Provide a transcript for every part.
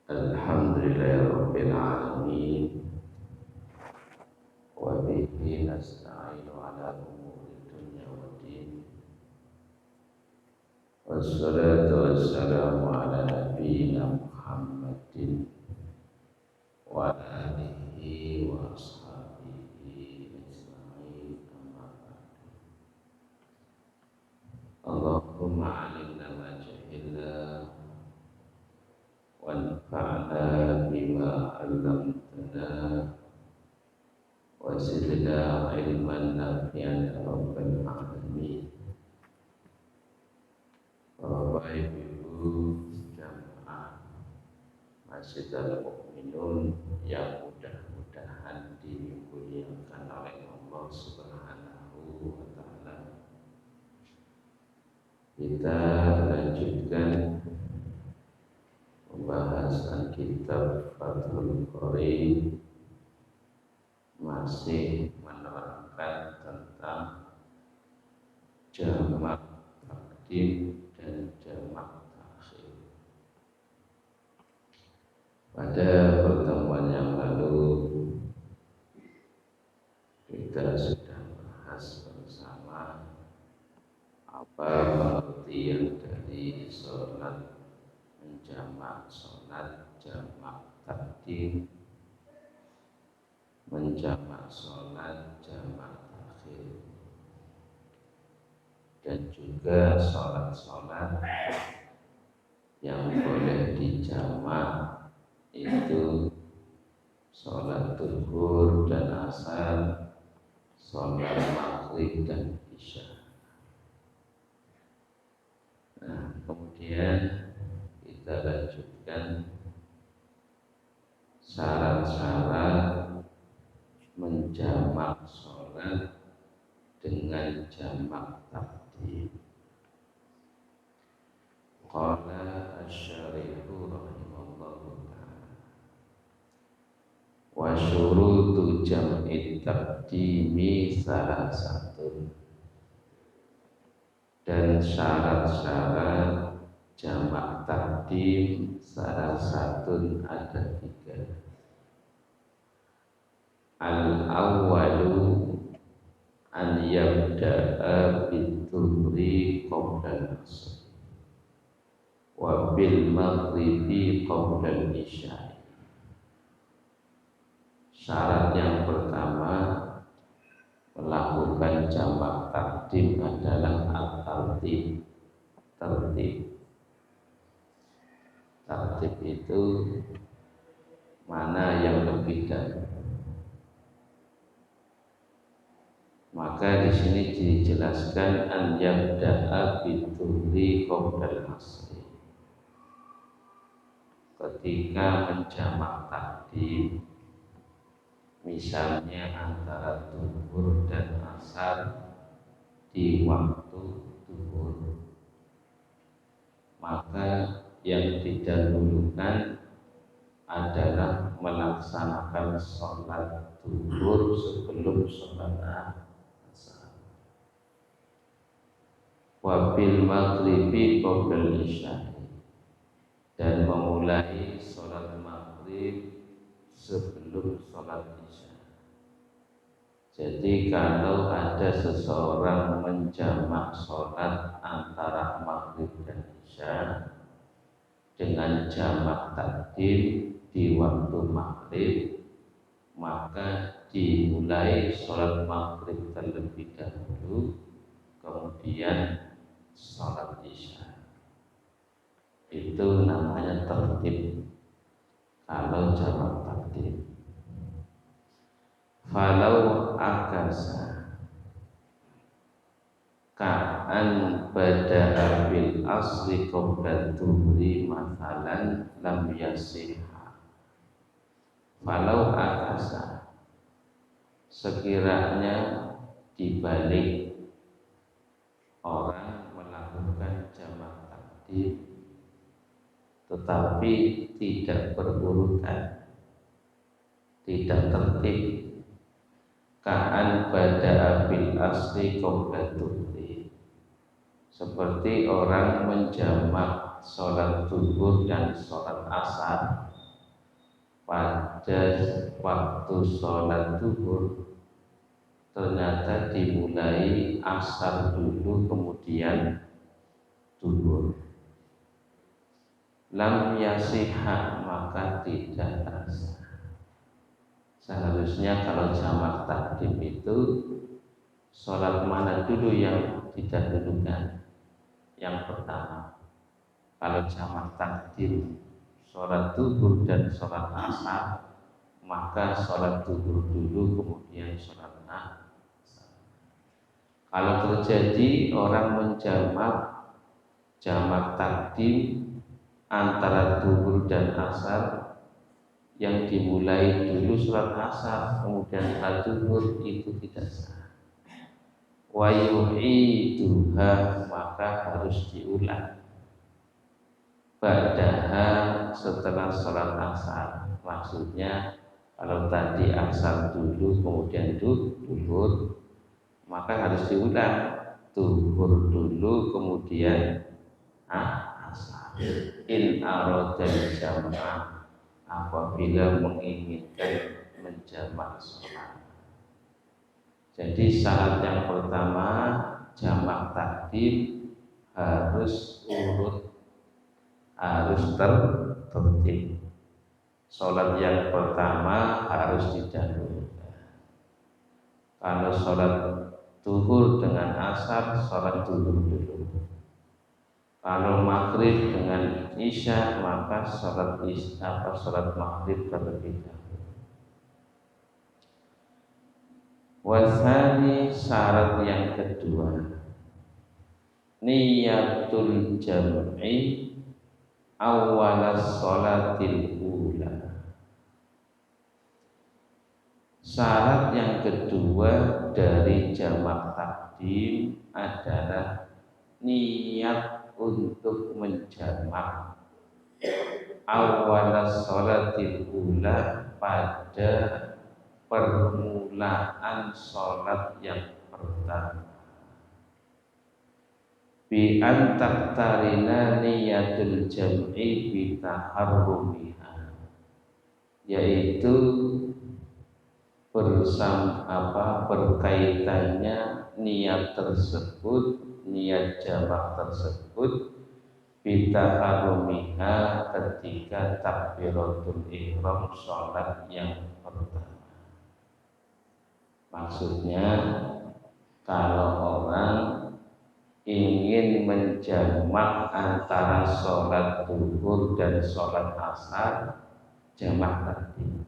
Alhamdulillahirabbil alamin wa bihi nasta'inu ala umuri dunya waddin wassalatu wassalamu ala nabiyyina Muhammadin wa alihi wa ashabihi ajma'in amma ba'du. Allahumma 'allimna ma jahilna wanfa'na bima 'allamtana wa zidna ilman nafi'an ya rabbal alamin. Bapak Ibu jamaah Masjid Al-Mu'minun yang mudah-mudahan dimuliakan oleh Allah Subhanahu wa taala. Kita lanjutkan pembahasan kitab Fathul Qorib, masih menerangkan tentang jamak takdim dan jamak takhir. Pada pertemuan yang lalu kita sudah bahas bersama apa pengertian dari sholat menjamak, sholat jamak takdim, menjamak sholat jamak takhir, dan juga sholat-sholat yang boleh dijamak itu sholat zuhur dan asar, sholat maghrib dan isya. Nah, kemudian kita lanjutkan syarat-syarat menjamak sholat dengan jamak takdim. Qala asy-syarihu rahimallahu ta'ala wa syurutu jam'i takdimi salasatun, dan syarat-syarat jamak takdim salasatun ada 3. Al-awwalu an yabda'a bid-dhuhri qabla al-'asr wa bil maghribi qabla al-isya. Syarat yang pertama melakukan jamak takdim adalah at-tartib. Tertib itu mana yang lebih dahulu. Maka di sini dijelaskan an yabda'a bid-dhuhri qabla al-'asr. Ketika menjamak takdim, misalnya antara zuhur dan asar di waktu zuhur, maka yang didahulukan adalah melaksanakan sholat zuhur sebelum sholat asar. Wabil maghribi qabla isya, dan memulai sholat maghrib sebelum sholat isya. Jadi kalau ada seseorang menjamak sholat antara maghrib dan isya dengan jamak takdim di waktu maghrib, maka dimulai sholat maghrib terlebih dahulu, kemudian sholat isya. Itu namanya tertib kalau jamak takdim. Falau akasa ka'an bada'a bil asri qabla dhuhri mathalan lam yasihha. Falau akasa, sekiranya dibalik orang melakukan jamak takdim tetapi tidak berurutan, tidak tertib. Ka'an bada'a bil asri qabla dhuhri, seperti orang menjamak sholat zuhur dan sholat asar pada waktu sholat zuhur ternyata dimulai asar dulu kemudian zuhur, lam yasihha maka tidak sah. Seharusnya kalau jamak takdim itu sholat mana dulu yang didahulukan? Yang pertama, kalau jamak takdim sholat zuhur dan sholat asar, maka sholat zuhur dulu kemudian sholat asar. Kalau terjadi orang menjamak jamak takdim antara zuhur dan asar, yang dimulai dulu sholat asar kemudian sholat zuhur, itu tidak sah. Wa yu'iduha maka harus diulang ba'daha setelah sholat asar. Maksudnya kalau tadi asar dulu kemudian zuhur, maka harus diulang zuhur dulu kemudian asar. In aradal jamaah apabila menginginkan menjamak sholat. Jadi syarat yang pertama jamak takdim harus urut, harus tertib. Sholat yang pertama harus didahulukan. Kalau sholat zuhur dengan asar, sholat zuhur dulu. Kalau maghrib dengan isya, maka sholat maghrib terlebih dahulu. Wasani syarat yang kedua, niyatul jam'i awwalas sholatil ula. Syarat yang kedua dari jamak takdim adalah niat untuk menjamak awwalas sholatil ula pada permulaan sholat yang pertama. Bi an taktarina niyatul jam'i bi taharrumiha, yaitu berkaitannya niat tersebut, niat jamak tersebut bi taharrumiha ketika takbiratul ihram sholat yang pertama. Maksudnya kalau orang ingin menjamak antara sholat zuhur dan sholat asar jamak takdim,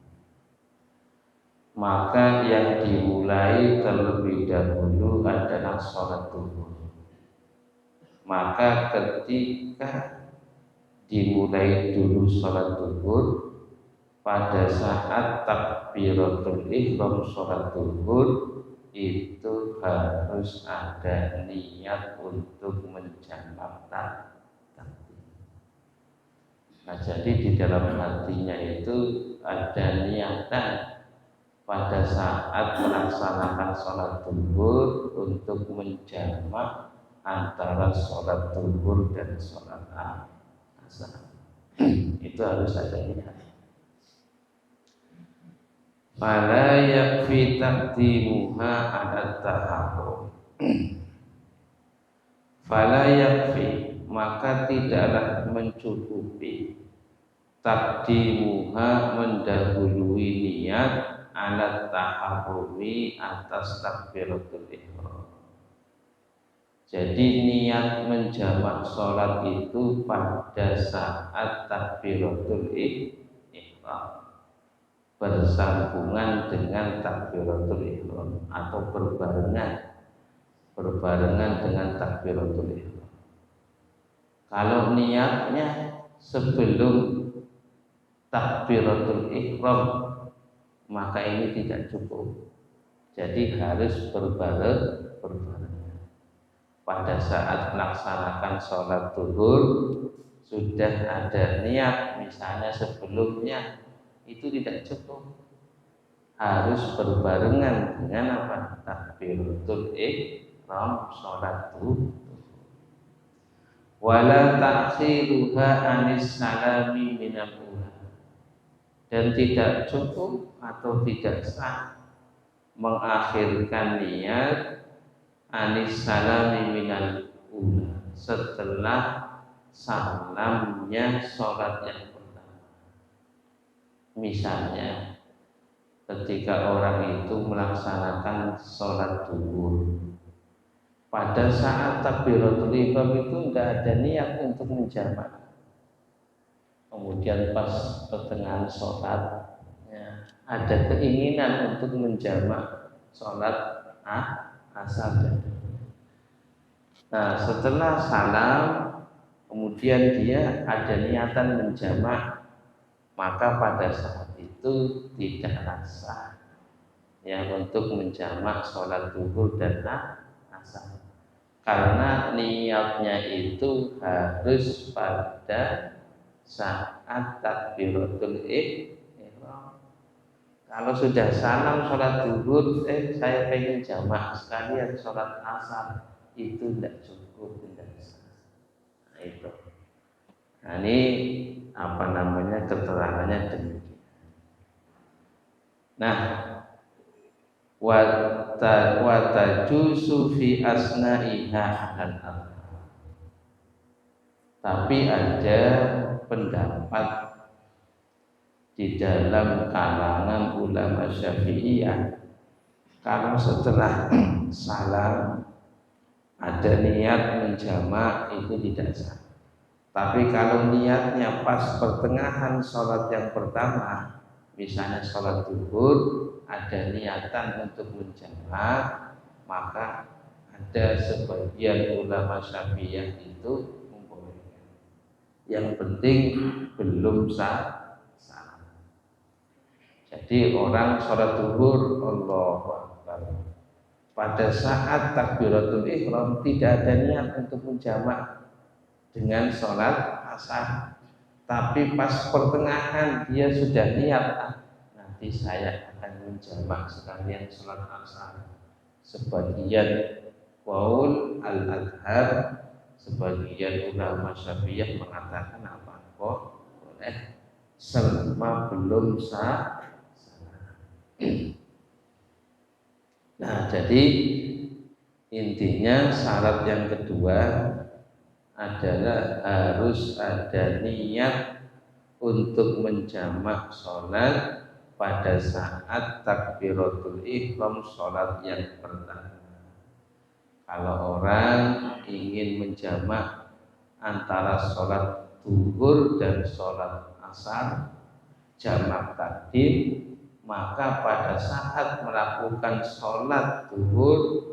maka yang dimulai terlebih dahulu adalah sholat zuhur. Maka ketika dimulai dulu sholat zuhur, pada saat takbiratul ihram sholat zuhur itu harus ada niat untuk menjamak takdim. Nah, jadi di dalam hatinya itu ada niatan pada saat melaksanakan sholat zuhur untuk menjamak antara sholat zuhur dan sholat asar. Itu harus ada niat. Fala yakfi taqdimuha ala taharrum. Fala yakfi maka tidaklah mencukupi taqdimuha mendahului niat ala taharrumi atas takbiratul ihram. Jadi niat menjamak sholat itu pada saat takbiratul ihram bersambungan dengan takbiratul ihram atau berbarengan dengan takbiratul ihram. Kalau niatnya sebelum takbiratul ihram maka ini tidak cukup. Jadi harus berbarengan. Pada saat melaksanakan sholat zuhur sudah ada niat, misalnya sebelumnya, itu tidak cukup, harus berbarengan dengan apa? Takbiratul ihram sholat zuhur. Wala ta'khiruha anis salami minal ula. dan tidak cukup atau tidak sah mengakhirkan niat anis salami minal ula setelah salamnya sholat yang pertama. Misalnya ketika orang itu melaksanakan sholat zuhur, pada saat takbiratul ihram itu enggak ada niat untuk menjamak. Kemudian pas pertengahan sholat ada keinginan untuk menjamak sholat asar. Nah, setelah salam kemudian dia ada niatan menjamak, maka pada saat itu tidak sah untuk menjamak sholat zuhur dan asar, karena niatnya itu harus pada saat takbiratul ihram. Kalau sudah salam sholat zuhur, saya pengen jamak sekalian sholat asar, itu tidak cukup, tidak sah. Nah itu. Nah ini keterangannya demikian. Nah, wa tajuzu fi asna'iha al-amr. Tapi ada pendapat di dalam kalangan ulama Syafi'iyah, kalau setelah salam ada niat menjamak itu tidak sah. Tapi kalau niatnya pas pertengahan sholat yang pertama, misalnya sholat zuhur, ada niatan untuk menjamak, maka ada sebagian ulama Syafi'iyah itu membolehkan. Yang penting belum sah. Jadi orang sholat zuhur, Allahu Akbar, pada saat takbiratul ihram tidak ada niat untuk menjamak dengan sholat asar, tapi pas pertengahan dia sudah niat, nanti saya akan menjamak sekalian sholat asar. Sebagian qaul al-adhar, sebagian ulama Syafi'iyah mengatakan boleh selama belum sah. Nah, jadi intinya syarat yang kedua adalah harus ada niat untuk menjamak sholat pada saat takbiratul ihram sholat yang pertama. Kalau orang ingin menjamak antara sholat zuhur dan sholat asar, jamak takdim, maka pada saat melakukan sholat zuhur,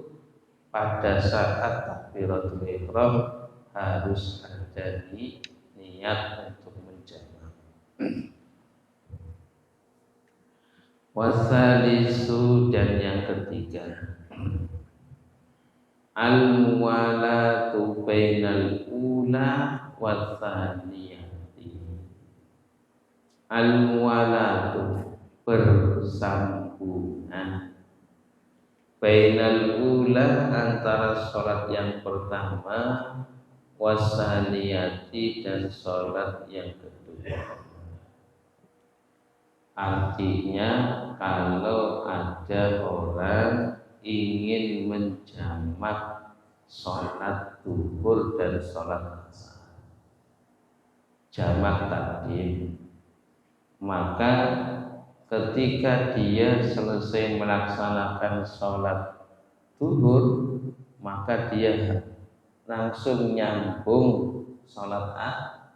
pada saat takbiratul ihram harus ada niat untuk menjamak. Wasalisu, dan yang ketiga, al-muwalatu bainal ula watsaniyati. Al-muwalatu, bersambungan, bainal ula, antara sholat yang pertama, wasaniyati, dan sholat yang kedua. Artinya kalau ada orang ingin menjamak sholat zuhur dan sholat asar, jamak takdim, maka ketika dia selesai melaksanakan sholat zuhur, maka dia langsung nyambung sholat asar.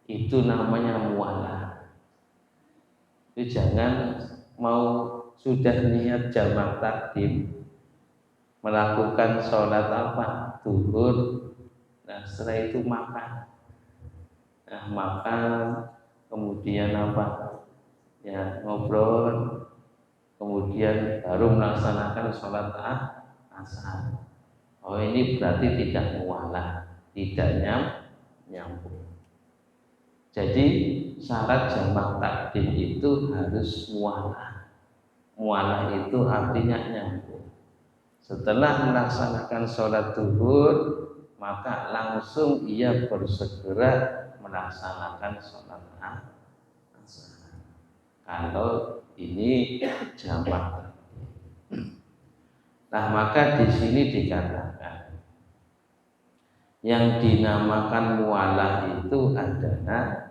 Itu namanya muwalah. Jadi jangan mau sudah niat jamak takdim, melakukan sholat zuhur, nah setelah itu makan. Nah, makan, kemudian ngobrol, kemudian baru melaksanakan sholat asar. Oh, ini berarti tidak muwalah, tidak nyambung. Jadi syarat jamak takdim itu harus muwalah. Muwalah itu artinya nyambung. Setelah melaksanakan sholat zuhur, maka langsung ia bersegera melaksanakan sholat kalau ini jamak. Nah, maka di sini dikatakan yang dinamakan mualah itu adalah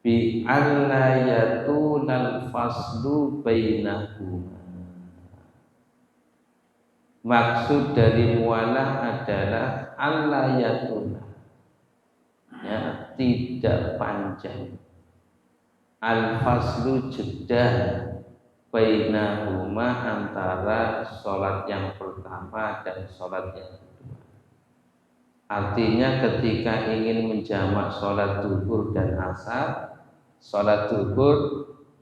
bi alla yatunal faslu bainahuma. Maksud dari mualah adalah alla yatuna, ya, tidak panjang, al faslu jeda bainahuma antara sholat yang pertama dan sholat yang kedua. Artinya ketika ingin menjamak sholat zuhur dan asar, sholat zuhur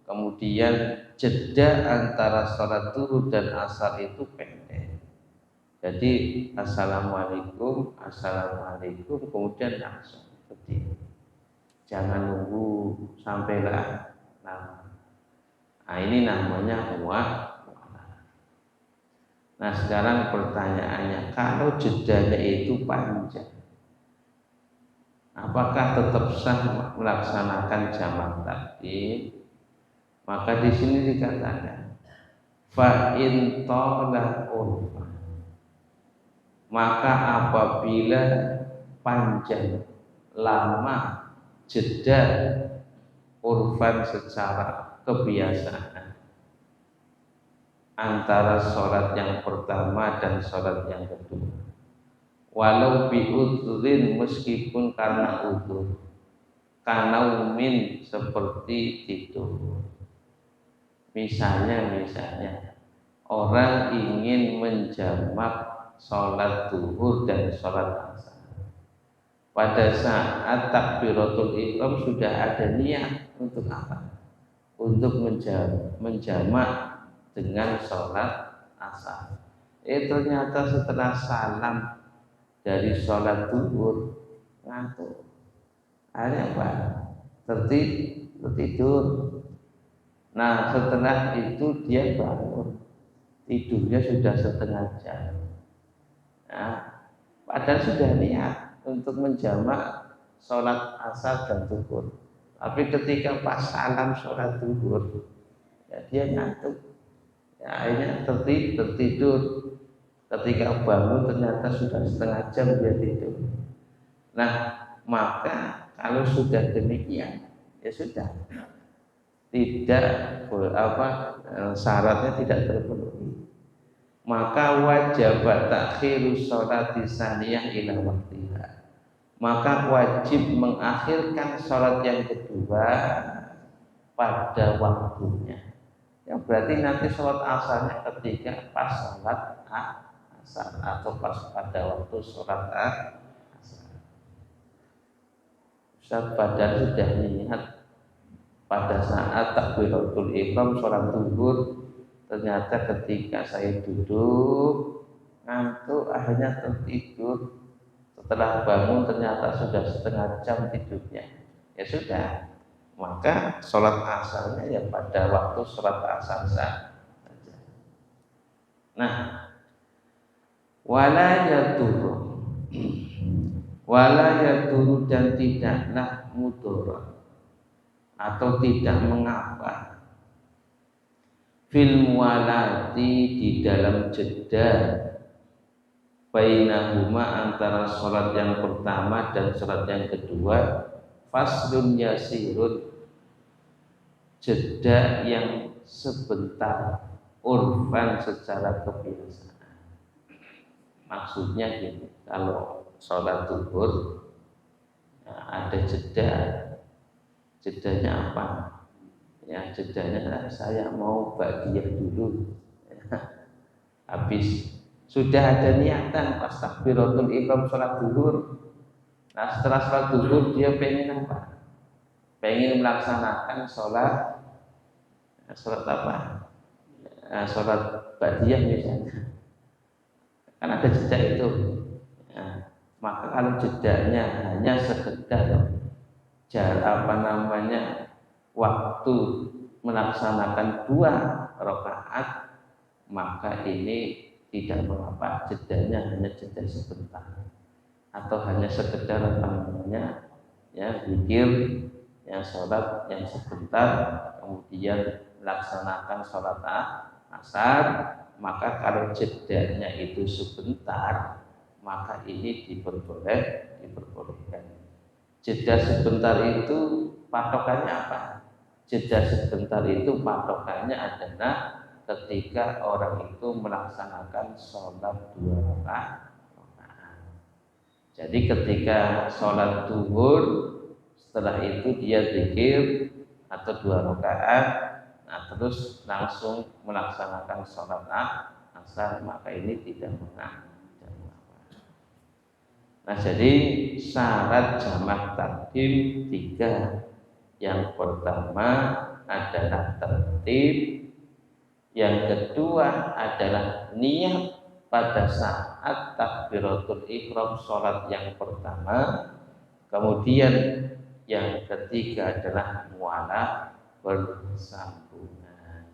kemudian jeda antara sholat zuhur dan asar itu pendek. Jadi assalamualaikum, assalamualaikum, kemudian langsung seperti, jangan nunggu sampailah lama. Nah, ini namanya mualah. Nah, sekarang pertanyaannya, kalau jedanya itu panjang, apakah tetap sah melaksanakan jamak takdim? Maka di sini dikatakan fa in tala urfa, maka apabila panjang, lama, jeda urfan secara kebiasaan antara sholat yang pertama dan sholat yang kedua, walau bi'udzurin, meskipun karena udzur, kanaumin, seperti tidur. Misalnya orang ingin menjamak sholat zuhur dan sholat asar. Pada saat takbiratul ihram sudah ada niat untuk apa? Untuk menjamak dengan sholat asar. Ternyata setelah salam dari sholat zuhur ngantuk. Akhirnya apa? Tertidur. Nah, setelah itu dia bangun, tidurnya sudah setengah jam. Nah, padahal sudah niat untuk menjamak sholat asar dan zuhur, tapi ketika pas salam sholat zuhur, ya dia ngantuk. Ya, akhirnya tertidur. Ketika bangun ternyata sudah setengah jam dia tidur. Nah, maka kalau sudah demikian, ya sudah, tidak syaratnya tidak terpenuhi, maka wajib takhiru sholati saniyah ila waktiha, maka wajib mengakhirkan sholat yang kedua pada waktunya. Ya berarti nanti sholat asarnya ketika pas sholat asar atau pas pada waktu sholat asar. Ustaz, padahal sudah niat pada saat takbiratul ihram sholat zuhur, ternyata ketika saya duduk ngantuk, akhirnya tertidur. Setelah bangun ternyata sudah setengah jam tidurnya. Ya sudah, maka sholat asarnya ya pada waktu sholat asar saja. Nah, wala yaduru dan tidaklah mudarat atau tidak mengapa fil mualati, di dalam jeda bainahuma, antara sholat yang pertama dan sholat yang kedua, faslun yasirun, jeda yang sebentar, urfan secara kebiasaan. Maksudnya gini, kalau sholat zuhur ada jedanya apa? Ya, jedanya saya mau ba'diyah dulu. Habis sudah ada niatan pas takbiratul ihram sholat zuhur. Nah, setelah sholat zuhur dia pengen apa? Pengen melaksanakan sholat apa? Sholat ba'diyah misalnya. Kan ada jeda itu. Ya, maka kalau jedanya hanya sekedar waktu melaksanakan 2 rakaat, maka ini tidak mengapa, jedanya hanya jeda sebentar, atau hanya sekedar zikir yang sholat yang sebentar kemudian melaksanakan sholat asar, maka kalau jedanya itu sebentar maka ini diperbolehkan. Jeda sebentar itu patokannya apa? Jeda sebentar itu patokannya adalah ketika orang itu melaksanakan sholat 2 rakaat. Jadi ketika sholat zuhur, setelah itu dia zikir atau 2 rakaat, nah terus langsung melaksanakan sholat asar, maka ini tidak mengapa. Nah jadi syarat jamak takdim 3. Yang pertama adalah tertib, yang kedua adalah niat pada saat takbiratul ihram sholat yang pertama, kemudian yang ketiga adalah mualah bersambungan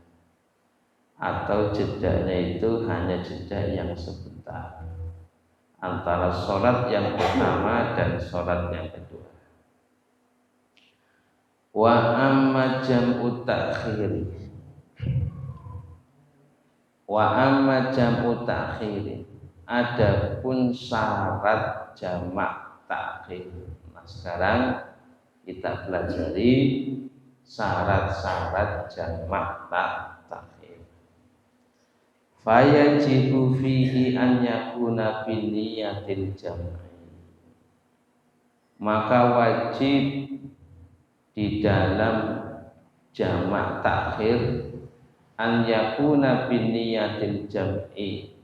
atau jedanya itu hanya jeda yang sebentar antara sholat yang pertama dan sholat yang kedua. Wa amma jam'u ta'khiri, wa amma jam'u ta'khiri, adapun syarat jamak takhir. Nah sekarang kita pelajari syarat-syarat jamak takhir. Fayajibu fihi an yakuna biniyatil jam'i, maka wajib di dalam jamak takhir an yakuna biniyatil jam'i,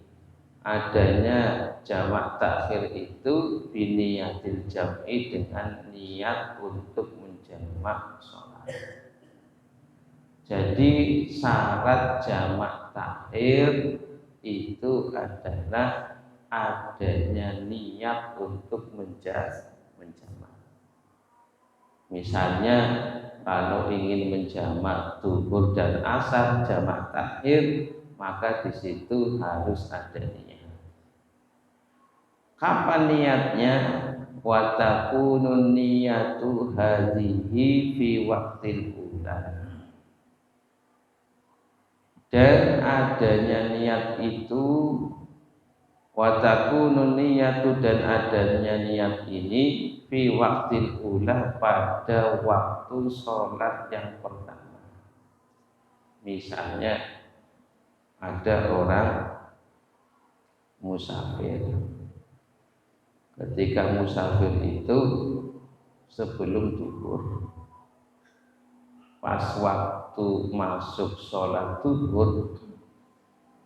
adanya jamak takhir itu biniyatil jam'i dengan niat untuk menjamak sholat. Jadi syarat jamak takhir itu adalah adanya niat untuk menjamak. Misalnya kalau ingin menjamak zuhur dan asar jamak takhir, maka di situ harus ada niat. Kapan niatnya? Wa takunun niyatu hadhihi fi waqtil ula. Dan adanya niat itu, wa takunun niyatu, dan adanya niat ini fi waqtil ula, pada waktu sholat yang pertama. Misalnya ada orang musafir, ketika musafir itu sebelum zuhur, pas waktu masuk sholat zuhur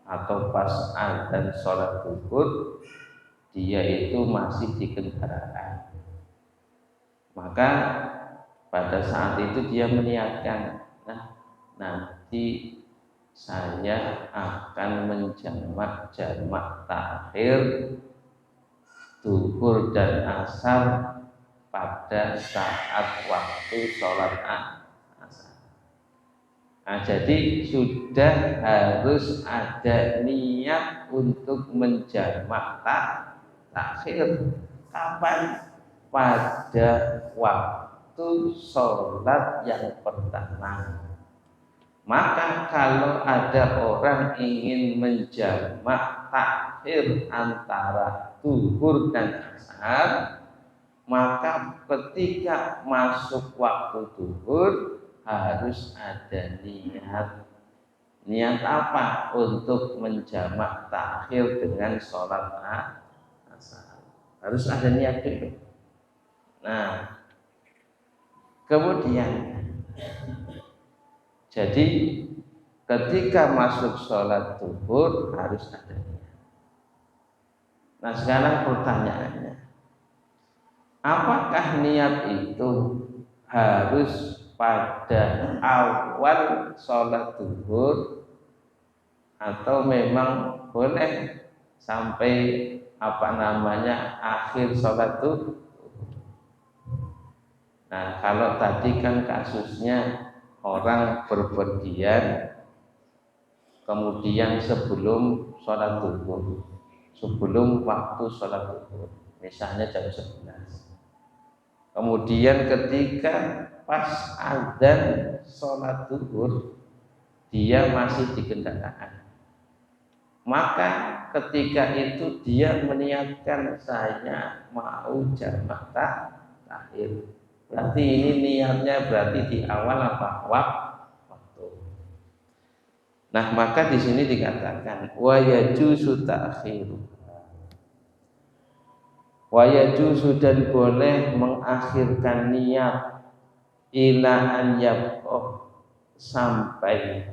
atau pas adzan sholat zuhur, dia itu masih di kendaraan. Maka pada saat itu dia meniatkan, nah nanti saya akan menjamak jamak takhir zuhur dan asar pada saat waktu sholat asar. Nah, jadi sudah harus ada niat untuk menjamak takhir. Kapan? Pada waktu sholat yang pertama. Maka kalau ada orang ingin menjamak takhir antara zuhur dan asar, maka ketika masuk waktu zuhur harus ada niat. Niat apa? Untuk menjamak takhir dengan sholat asar. Harus ada niat dulu. Nah, kemudian jadi ketika masuk sholat zuhur harus ada niat. Nah sekarang pertanyaannya, apakah niat itu harus pada awal sholat zuhur atau memang boleh sampai akhir sholat zuhur? Nah kalau tadi kan kasusnya orang berpergian kemudian sebelum sholat zuhur, sebelum waktu sholat zuhur, misalnya jam 11. Kemudian ketika pas azan sholat zuhur dia masih di kendaraan, maka ketika itu dia meniatkan saya mau jamak takhir. Berarti ini niatnya berarti di awal apa waktu. Nah, maka di sini dikatakan wa yajuzu ta'khiru. Wa yajuzu, dan boleh mengakhirkan niat ila an yabqa, sampai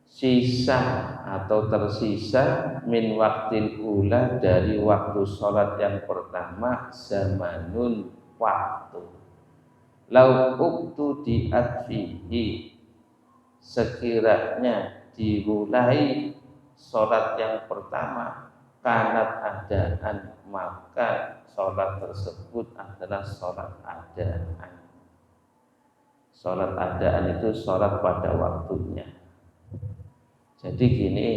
sisa atau tersisa min waktil ula, dari waktu sholat yang pertama, zamanun, waktu. Lau uktu diatfihi, sekiranya dimulai sholat yang pertama kanat adaan, maka sholat tersebut adalah sholat adaan. Sholat adaan itu sholat pada waktunya. Jadi gini,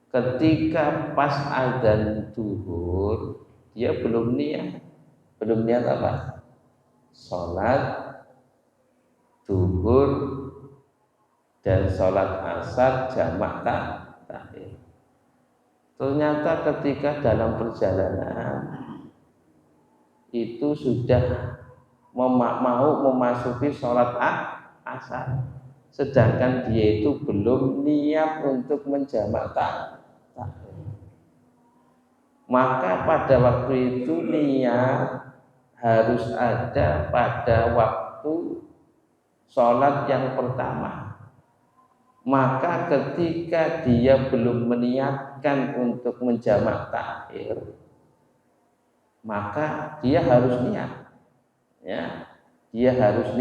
ketika pas adzan zuhur dia belum niat apa? Sholat zuhur dan sholat asar jamak takhir. Ternyata ketika dalam perjalanan itu sudah mau memasuki sholat asar, sedangkan dia itu belum niat untuk menjamak takhir. Maka pada waktu itu niat harus ada pada waktu sholat yang pertama. Maka ketika dia belum meniatkan untuk menjamak takhir, maka dia harus niat. Ya, dia harus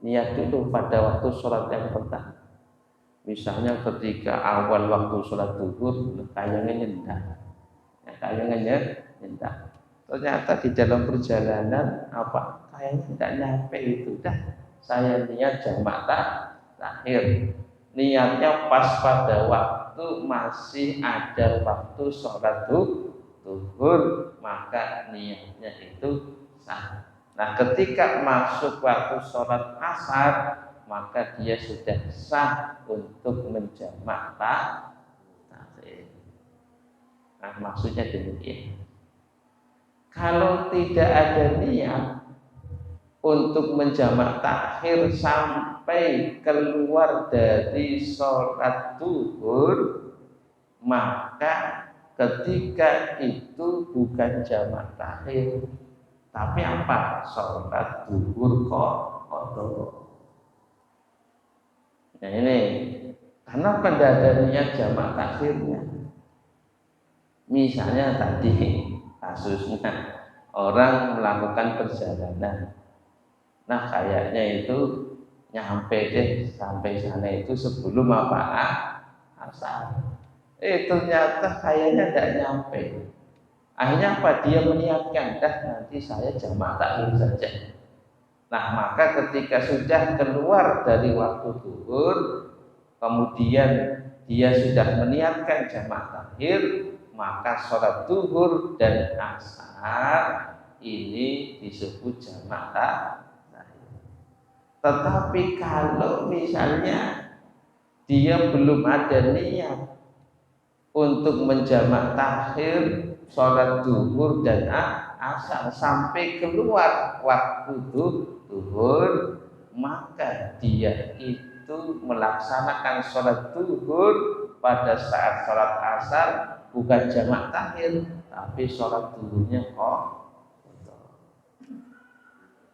niat dulu pada waktu sholat yang pertama. Misalnya ketika awal waktu sholat zuhur, kayaknya nyendak. Ternyata di dalam perjalanan apa? Kayaknya tidak nyampe itu dah. Saya niat jamak takhir. Niatnya pas pada waktu masih ada waktu sholat zuhur, maka niatnya itu sah. Nah, ketika masuk waktu sholat asar, maka dia sudah sah untuk menjamak takhir. Nah, maksudnya demikian. Kalau tidak ada niat untuk menjamak takhir sampai keluar dari sholat zuhur, maka ketika itu bukan jamak takhir, tapi apa? Sholat zuhur qadha. Nah ini, karena tidak ada niat jamak takhirnya. Misalnya tadi kasusnya orang melakukan perjalanan. Nah kayaknya itu nyampe deh sampai sana itu sebelum apa? Asar. Ternyata kayaknya tidak nyampe. Akhirnya apa? Dia meniatkan, nanti saya jamak takhir saja. Nah maka ketika sudah keluar dari waktu zuhur, kemudian dia sudah meniatkan jamak takhir, maka sholat zuhur dan asar ini disebut jamak takhir. Tetapi kalau misalnya dia belum ada niat untuk menjamak takhir sholat zuhur dan asar sampai keluar waktu zuhur, maka dia itu melaksanakan sholat zuhur pada saat sholat asar, bukan jamak takhir, tapi sholat zuhurnya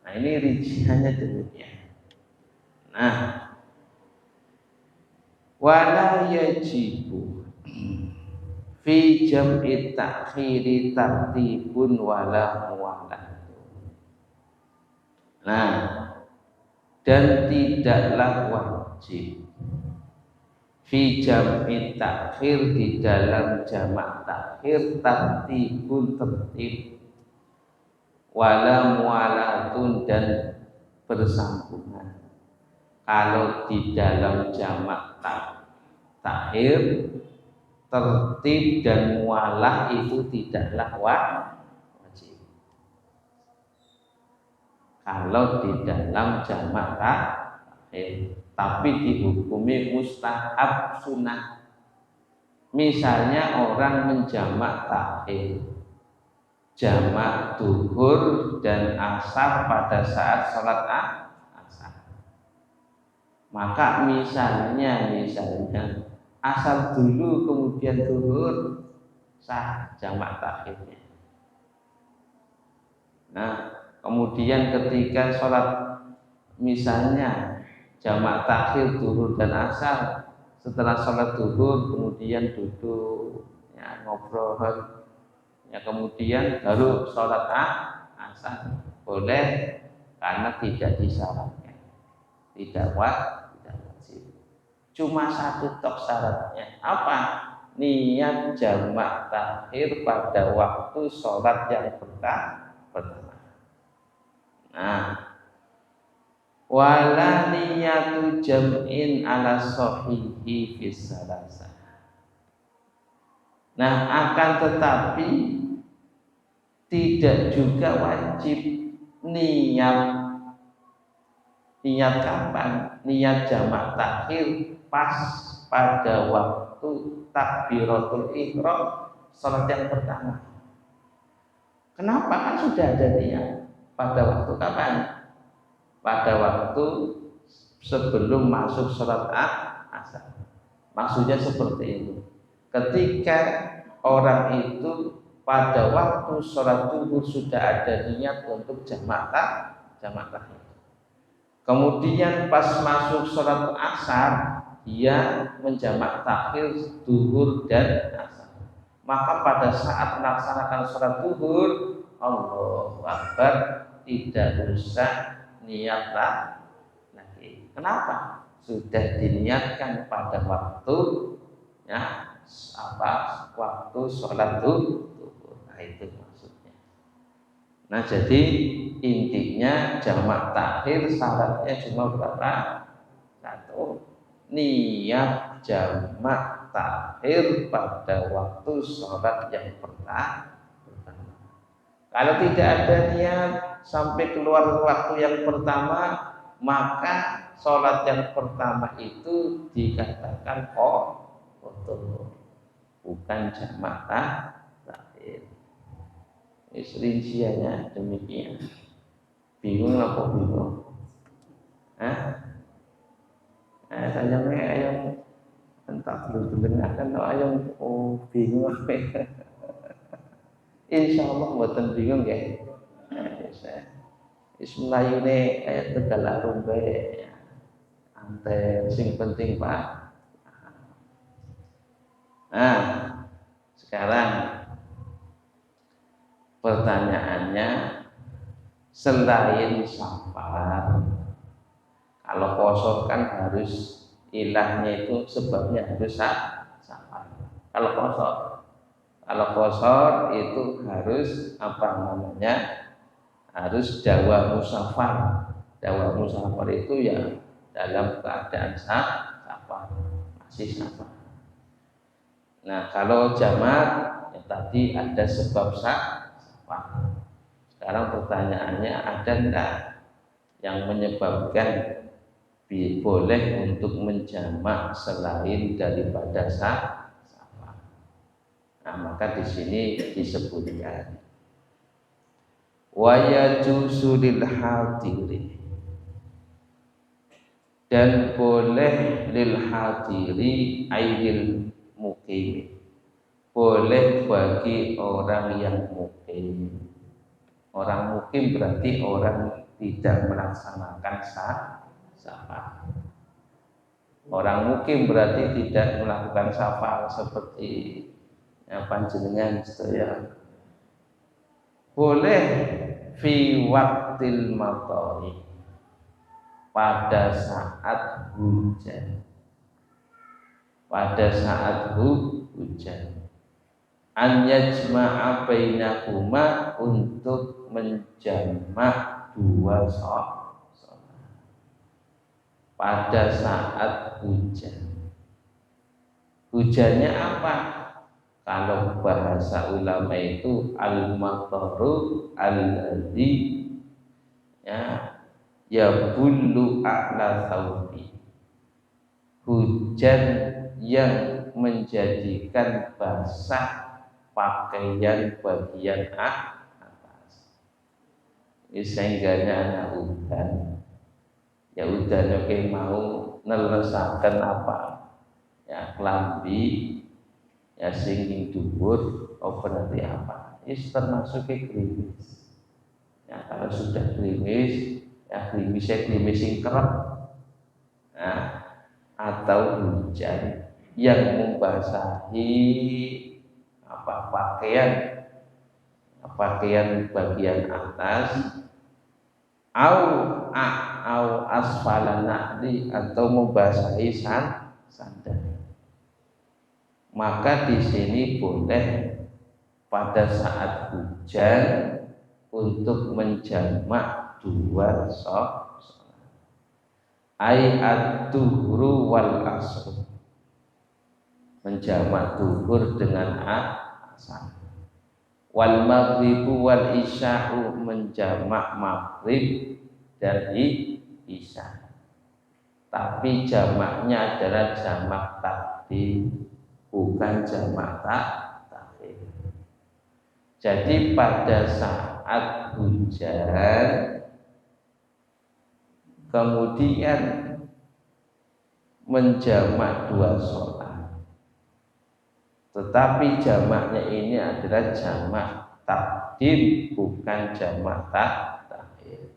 Nah ini rinciannya demikian. Nah, wala yajibu fi jam'i ta'khiri tartibun wala muwalah. Nah, dan tidaklah wajib fi jam'i ta'khir, di dalam jamak takhir, tartibun tertib, wala muwalatun, dan bersambungan. Kalau di dalam jamak takhir, tertib dan mualah itu tidaklah wajib. kalau di dalam jamak takhir, tapi dihukumi mustahab sunnah. Misalnya orang menjamak takhir, jamak duhur dan asar pada saat sholat asar, maka misalnya asar dulu kemudian duhur, sah jamak takhirnya. Nah, kemudian ketika sholat misalnya jamak takhir duhur dan asar, setelah sholat duhur kemudian duduk ya, ngobrol ya, kemudian baru sholat asar, boleh karena tidak disyaratkan, tidak wajib. Cuma satu tok syaratnya, apa? Niat jamak takhir pada waktu sholat yang pertama. Nah, wala niyatu jam'in ala sahihi fis salasah. Nah, akan tetapi tidak juga wajib niat kapan? Niat jamak takhir pas pada waktu takbiratul ihram salat yang pertama. Kenapa? Kan sudah ada niat pada waktu kapan? Pada waktu sebelum masuk salat asar. Maksudnya seperti itu. Ketika orang itu pada waktu sholat zuhur sudah ada niat untuk jamak takhir. Kemudian pas masuk sholat asar dia menjamak takhir zuhur dan asar. Maka pada saat melaksanakan sholat zuhur, Allahu Akbar, tidak usah niat lagi. Kenapa? Sudah diniatkan pada waktu waktu sholat zuhur. Nah, itu maksudnya. Nah, jadi intinya jamak takhir syaratnya cuma berapa? Satu, niat jamak takhir pada waktu sholat yang pertama. Kalau tidak ada niat sampai keluar waktu yang pertama, maka sholat yang pertama itu dikatakan kotor, bukan jamak takhir. Rinciannya demikian. Bingung apa bingung? Ayam entah belum dengarkan ayam bingung apa? Insya Allah buatan bingung ya. Bismillahirrahmanirrahim ayat Tegal Arumbe anten sing penting Pak. Nah, sekarang pertanyaannya, selain safar, kalau poso kan harus ilahnya itu sebabnya harus safar. Kalau poso itu harus harus dawa musafar. Dawa musafar itu ya dalam keadaan safar, masih safar. Nah, kalau jamak ya tadi ada sebab safar. Sekarang pertanyaannya, ada enggak yang menyebabkan boleh untuk menjamak selain daripada safar? Nah, maka di sini disebutkan wa yajuzu lil hadiri, dan boleh lil hadiri aidil mukim, boleh bagi orang yang mukim. Orang mukim berarti orang tidak melaksanakan safar. Orang mukim berarti tidak melakukan safar seperti panjenengan sedaya. Boleh fi waqtil matari, pada saat hujan. Pada saat hujan. An yajma'a bainahuma, untuk menjamak dua sholat pada saat hujan. Hujannya apa? Kalau bahasa ulama itu al-mataru alladzi ya ya bulu a'la thawbi, hujan yang menjadikan basah pakaian bagian atas. Sengganya anak udan, ya udan oke mau nelesaken apa ya kelambi ya sing dhuwur apa nanti apa, itu termasuk gerimis. Ya kalau sudah gerimis, ya gerimis sing kerep, nah, atau hujan yang membasahi apa pakaian bagian atas, au asfala na'li, atau membasahi sandal, maka di sini boleh pada saat hujan untuk menjamak dua sholat, ai ad-duhru wal asr, menjamak duhur dengan asar, wal maghribu wal isya'u, menjamak maghrib dan isya, tapi jamaknya adalah jamak takdim, bukan jamak takhir. Jadi pada saat hujan kemudian menjamak dua sholat, tetapi jamaknya ini adalah jamak takdim, bukan jamak takhir.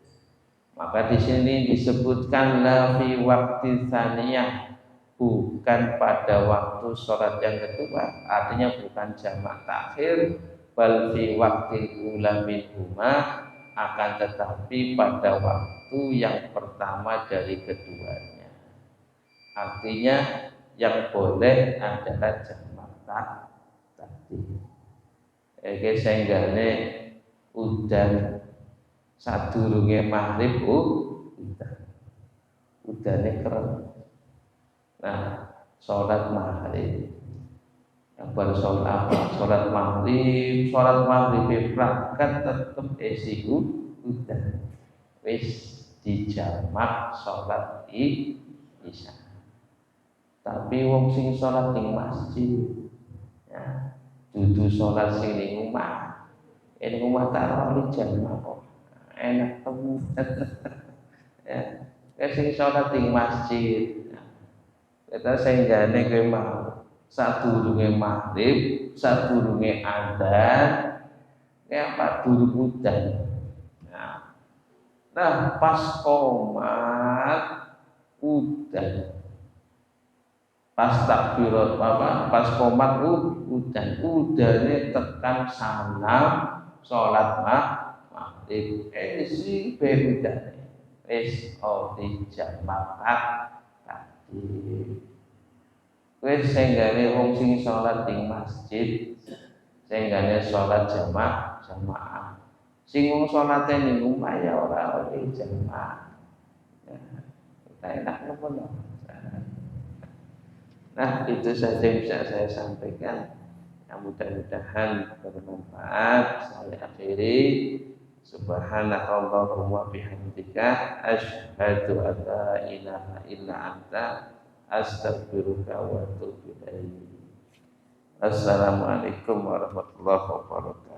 Maka di sini disebutkan la fi waqti tsaniyah, bukan pada waktu sholat yang kedua, artinya bukan jamak takhir, bal fi waqti ula minhuma, akan tetapi pada waktu yang pertama dari keduanya. Artinya yang boleh adalah jamak takdim. Senggane udan sadurunge maghrib udane keren. Nah, sholat maghrib yang baru sholat maghrib berangkat tetep esiku udan wis dijamak sholat isya. Tapi wong sing sholat ning masjid ya dudu sholat sing ning omah, ini omah tarawih jamak kok enak temen. Ya sing sholat ning masjid kita senggane kowe mau sadurunge maghrib, sadurunge adzan, apa durung udan. Nah, pas qomat udan. Pas takbirat pas qomat udan, udane tekan salam salat maghrib. Si berudane wis dijamak tadi. Wis senggane wong sing salat ing masjid, senggane salat jamaah. Sing wong salate ning omah ya ora oleh jamaah. Ya, enak napa. Nah, itu saja yang bisa saya sampaikan. Yang mudah-mudahan bermanfaat. Saya akhiri. Subhanakallahumma bihamdika asyhadu an la ilaha illa anta astaghfiruka wa atubu ilaik. Assalamualaikum warahmatullahi wabarakatuh.